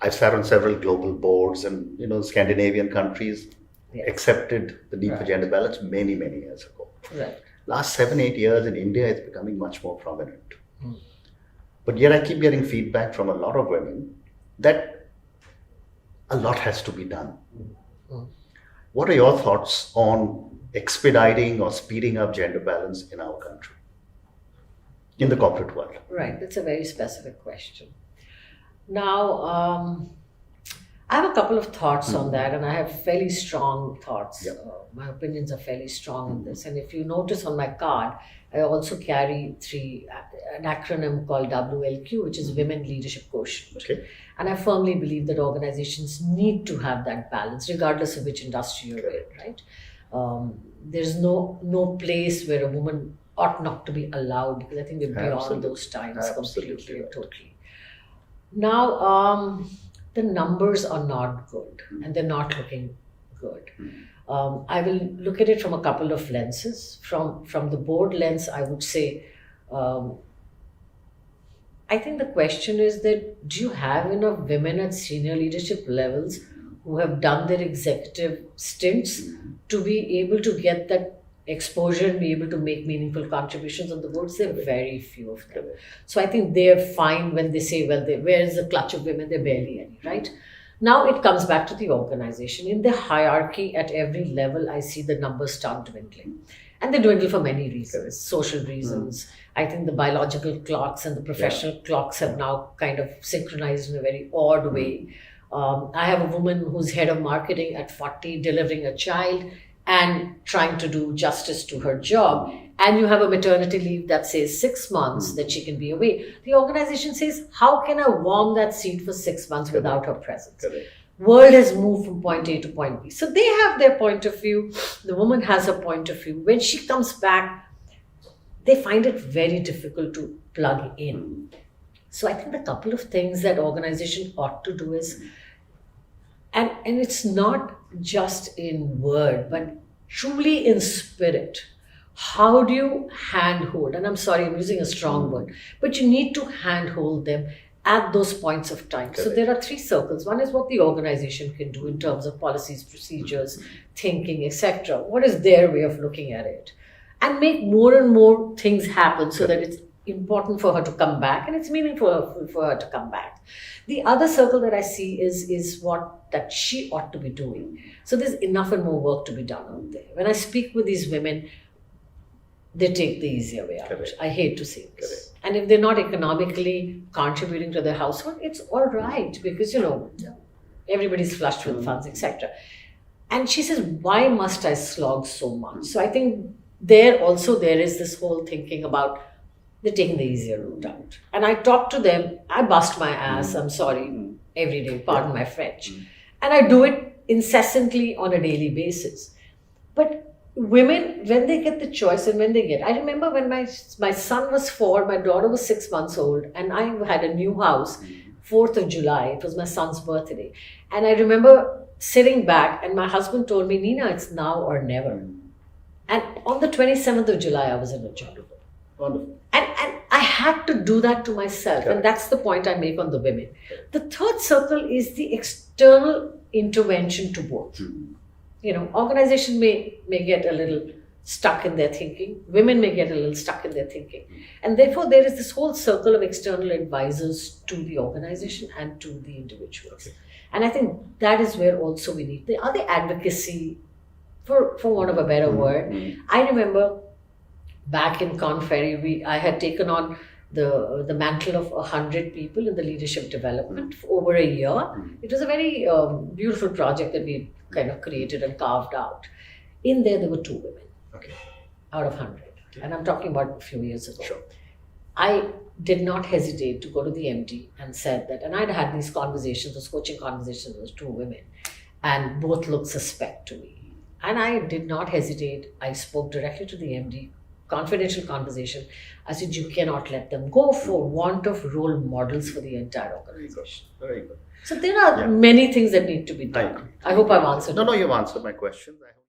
I've sat on several global boards, and Scandinavian countries accepted the need for Right. gender balance many, many years ago. Right. Last 7, 8 years in India, it's becoming much more prominent. But yet, I keep getting feedback from a lot of women that a lot has to be done. What are your thoughts on expediting or speeding up gender balance in our country, in the corporate world? Right. That's a very specific question. Now, I have a couple of thoughts on that, and I have fairly strong thoughts. Yep. My opinions are fairly strong on this. And if you notice on my card, I also carry an acronym called WLQ, which is Women Leadership Quotient. Okay. And I firmly believe that organizations need to have that balance, regardless of which industry you're in, right? There's no place where a woman ought not to be allowed, because I think we're beyond Absolutely. those times Absolutely completely and right. totally. Now, the numbers are not good, and they're not looking good. I will look at it from a couple of lenses. From the board lens, I would say, I think the question is that, do you have enough women at senior leadership levels who have done their executive stints to be able to get that exposure and be able to make meaningful contributions on the boards? There are very few of them. So I think they're fine when they say, well, where is the clutch of women? There are barely any, right? Now it comes back to the organization. In the hierarchy at every level, I see the numbers start dwindling. And they dwindle for many reasons, social reasons. I think the biological clocks and the professional clocks have now kind of synchronized in a very odd way. I have a woman who's head of marketing at 40, delivering a child and trying to do justice to her job. And you have a maternity leave that says 6 months that she can be away. The organization says, how can I warm that seat for 6 months without her presence? Correct. World has moved from point A to point B. So they have their point of view. The woman has her point of view. When she comes back, they find it very difficult to plug in. So I think the couple of things that organization ought to do is, and it's not just in word, but truly in spirit. How do you handhold? And I'm sorry, I'm using a strong word, but you need to handhold them at those points of time. So there are 3 circles. One is what the organization can do in terms of policies, procedures, thinking, etc. What is their way of looking at it? And make more and more things happen so that it's important for her to come back and it's meaningful for her to come back. The other circle that I see is what that she ought to be doing. So there's enough and more work to be done out there. When I speak with these women, they take the easier way out. Correct. I hate to say this. And if they're not economically contributing to their household, it's all right, because everybody's flushed with funds, etc. And she says, why must I slog so much? So I think there is this whole thinking about they're taking the easier route out. And I talk to them, I bust my ass, I'm sorry, every day, pardon my French. And I do it incessantly on a daily basis. But women, when they get the choice and I remember when my son was 4, my daughter was 6 months old, and I had a new house, 4th of July, it was my son's birthday. And I remember sitting back and my husband told me, Nina, it's now or never. And on the 27th of July, I was in a job. Wonderful. And I had to do that to myself. Correct. And that's the point I make on the women. The third circle is the external intervention to both. Organization may get a little stuck in their thinking. Women may get a little stuck in their thinking. And therefore, there is this whole circle of external advisors to the organization and to the individuals. And I think that is where also we need the other advocacy, for want of a better word. I remember back in Corn Ferry, I had taken on the mantle of 100 people in the leadership development for over a year. It was a very beautiful project that we kind of created and carved out. In there were 2 women out of 100. And I'm talking about a few years ago. Sure. I did not hesitate to go to the MD and said that, and I'd had these conversations, those coaching conversations with 2 women, and both looked suspect to me. And I did not hesitate. I spoke directly to the MD, confidential conversation. I said, you cannot let them go for want of role models for the entire organization. Very good. So there are many things that need to be done. I hope I've answered. No, you've answered my question.